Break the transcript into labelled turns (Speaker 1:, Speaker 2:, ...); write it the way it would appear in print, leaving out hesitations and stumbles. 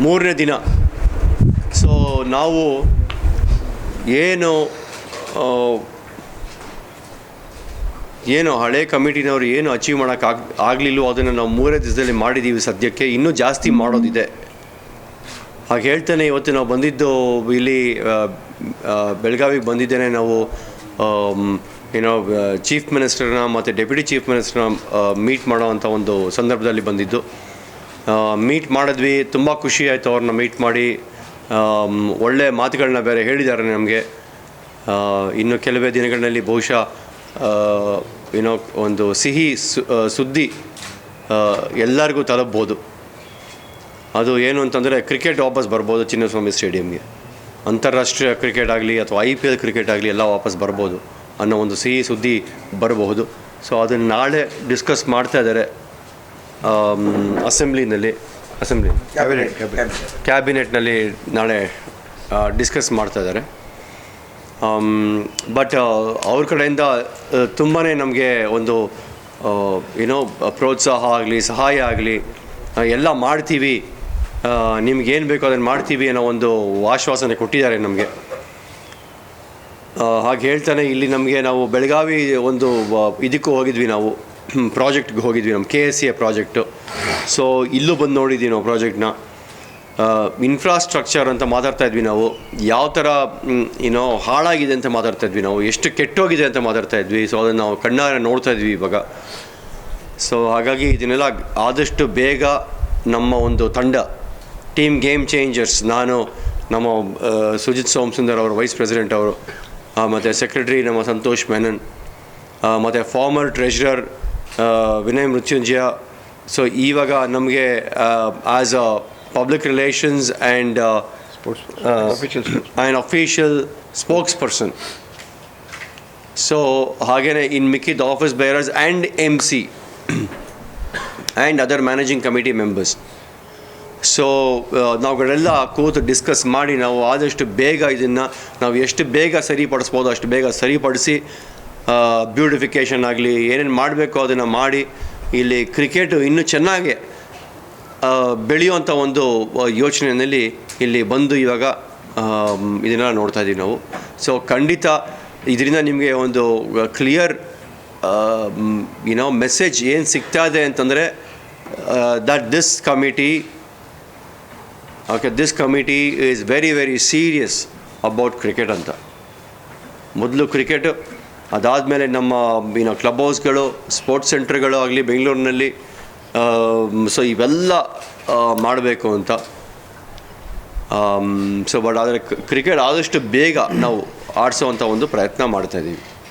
Speaker 1: ಮೂರನೇ ದಿನ. ಸೊ ನಾವು ಏನು ಹಳೆ ಕಮಿಟಿನವರು ಏನು ಅಚೀವ್ ಆಗಲಿಲ್ಲವೋ ಅದನ್ನು ನಾವು 3 ದಿವಸದಲ್ಲಿ ಮಾಡಿದ್ದೀವಿ. ಸದ್ಯಕ್ಕೆ ಇನ್ನೂ ಜಾಸ್ತಿ ಮಾಡೋದಿದೆ. ಹಾಗೆ ಹೇಳ್ತಾನೆ ಇವತ್ತು ನಾವು ಬಂದಿದ್ದು ಇಲ್ಲಿ ಬೆಳಗಾವಿಗೆ ಬಂದಿದ್ದೇನೆ. ನಾವು ಚೀಫ್ ಮಿನಿಸ್ಟರ್ನ ಮತ್ತು ಡೆಪ್ಯೂಟಿ ಚೀಫ್ ಮಿನಿಸ್ಟರ್ನ ಮೀಟ್ ಮಾಡೋ ಅಂಥ ಒಂದು ಸಂದರ್ಭದಲ್ಲಿ ಬಂದಿದ್ದು. ಮೀಟ್ ಮಾಡಿದ್ವಿ, ತುಂಬ ಖುಷಿ ಆಯಿತು ಅವ್ರನ್ನ ಮೀಟ್ ಮಾಡಿ. ಒಳ್ಳೆಯ ಮಾತುಗಳನ್ನ ಬೇರೆ ಹೇಳಿದ್ದಾರೆ ನಮಗೆ. ಇನ್ನು ಕೆಲವೇ ದಿನಗಳಲ್ಲಿ ಬಹುಶಃ ಒಂದು ಸಿಹಿ ಸುದ್ದಿ ಎಲ್ಲರಿಗೂ ತಲುಪ್ಬೋದು. ಅದು ಏನು ಅಂತಂದರೆ ಕ್ರಿಕೆಟ್ ವಾಪಸ್ ಬರ್ಬೋದು ಚಿನ್ನಸ್ವಾಮಿ ಸ್ಟೇಡಿಯಂಗೆ. ಅಂತಾರಾಷ್ಟ್ರೀಯ ಕ್ರಿಕೆಟ್ ಆಗಲಿ ಅಥವಾ IPL ಕ್ರಿಕೆಟ್ ಆಗಲಿ ಎಲ್ಲ ವಾಪಸ್ ಬರ್ಬೋದು ಅನ್ನೋ ಒಂದು ಸಿಹಿ ಸುದ್ದಿ ಬರಬಹುದು. ಸೊ ಅದನ್ನು ನಾಳೆ ಡಿಸ್ಕಸ್ ಮಾಡ್ತಾ ಇದ್ದಾರೆ ಕ್ಯಾಬಿನೆಟ್ನಲ್ಲಿ ನಾಳೆ ಡಿಸ್ಕಸ್ ಮಾಡ್ತಾ ಇದ್ದಾರೆ. ಬಟ್ ಅವ್ರ ಕಡೆಯಿಂದ ತುಂಬಾ ನಮಗೆ ಒಂದು ಪ್ರೋತ್ಸಾಹ ಆಗಲಿ ಸಹಾಯ ಆಗಲಿ ಎಲ್ಲ ಮಾಡ್ತೀವಿ, ನಿಮ್ಗೇನು ಬೇಕೋ ಅದನ್ನು ಮಾಡ್ತೀವಿ ಅನ್ನೋ ಒಂದು ಆಶ್ವಾಸನೆ ಕೊಟ್ಟಿದ್ದಾರೆ ನಮಗೆ. ಹಾಗೆ ಹೇಳ್ತಾನೆ ಇಲ್ಲಿ ನಾವು ಬೆಳಗಾವಿ ಒಂದು ಇದಕ್ಕೂ ಹೋಗಿದ್ವಿ, ನಾವು ಪ್ರಾಜೆಕ್ಟ್ಗೆ ಹೋಗಿದ್ವಿ, ನಮ್ಮ KSCA ಪ್ರಾಜೆಕ್ಟು. ಸೊ ಇಲ್ಲೂ ಬಂದು ನೋಡಿದ್ವಿ ನಾವು ಪ್ರಾಜೆಕ್ಟ್ನ. ಇನ್ಫ್ರಾಸ್ಟ್ರಕ್ಚರ್ ಅಂತ ಮಾತಾಡ್ತಾ ಇದ್ವಿ ನಾವು, ಯಾವ ಥರ ಹಾಳಾಗಿದೆ ಅಂತ ಮಾತಾಡ್ತಾ ಇದ್ವಿ ನಾವು, ಎಷ್ಟು ಕೆಟ್ಟೋಗಿದೆ ಅಂತ ಮಾತಾಡ್ತಾ ಇದ್ವಿ. ಸೊ ಅದನ್ನು ನಾವು ಕಣ್ಣಾರೆ ನೋಡ್ತಾ ಇದ್ವಿ ಇವಾಗ. ಸೊ ಹಾಗಾಗಿ ಇದನ್ನೆಲ್ಲ ಆದಷ್ಟು ಬೇಗ ನಮ್ಮ ಒಂದು ತಂಡ ಟೀಮ್ ಗೇಮ್ ಚೇಂಜರ್ಸ್, ನಾನು, ನಮ್ಮ ಸುಜಿತ್ ಸೋಮಸುಂದರ್ ಅವರು ವೈಸ್ ಪ್ರೆಸಿಡೆಂಟ್ ಅವರು, ಮತ್ತು ಸೆಕ್ರೆಟರಿ ನಮ್ಮ ಸಂತೋಷ್ ಮೆನನ್, ಮತ್ತು former treasurer Vinay Mrityunjaya. So ಇವಾಗ ನಮಗೆ as a public relations and official spokesperson. So ಹಾಗೆಯೇ ಇನ್ ಮಿಕ್ಕಿದ office bearers and MC and other managing committee members. So ನಾವುಗಳೆಲ್ಲ ಕೂತು ಡಿಸ್ಕಸ್ ಮಾಡಿ ನಾವು ಆದಷ್ಟು ಬೇಗ ಇದನ್ನು ನಾವು ಎಷ್ಟು ಬೇಗ ಸರಿಪಡಿಸ್ಬೋದು ಅಷ್ಟು ಬೇಗ ಸರಿಪಡಿಸಿ ಬ್ಯೂಟಿಫಿಕೇಷನ್ ಆಗಲಿ ಏನೇನು ಮಾಡಬೇಕು ಅದನ್ನು ಮಾಡಿ ಇಲ್ಲಿ ಕ್ರಿಕೆಟು ಇನ್ನೂ ಚೆನ್ನಾಗಿ ಬೆಳೆಯುವಂಥ ಒಂದು ಯೋಚನೆಯಲ್ಲಿ ಇಲ್ಲಿ ಬಂದು ಇವಾಗ ಇದನ್ನೆಲ್ಲ ನೋಡ್ತಾ ಇದ್ದೀವಿ ನಾವು. ಸೊ ಖಂಡಿತ ಇದರಿಂದ ನಿಮಗೆ ಒಂದು ಕ್ಲಿಯರ್ ಮೆಸೇಜ್ ಏನು ಸಿಗ್ತಾ ಇದೆ ಅಂತಂದರೆ that this committee is very very serious about cricket ಅಂತ. ಮೊದಲು ಕ್ರಿಕೆಟು, ಅದಾದಮೇಲೆ ನಮ್ಮ ಕ್ಲಬ್ ಹೌಸ್ಗಳು, ಸ್ಪೋರ್ಟ್ಸ್ ಸೆಂಟ್ರ್ಗಳು ಆಗಲಿ ಬೆಂಗಳೂರಿನಲ್ಲಿ. ಸೊ ಇವೆಲ್ಲ ಮಾಡಬೇಕು ಅಂತ. ಸೊ ಬಟ್ ಆದರೆ ಕ್ರಿಕೆಟ್ ಆದಷ್ಟು ಬೇಗ ನಾವು ಆಡಿಸೋವಂಥ ಒಂದು ಪ್ರಯತ್ನ ಮಾಡ್ತಾಯಿದ್ದೀವಿ.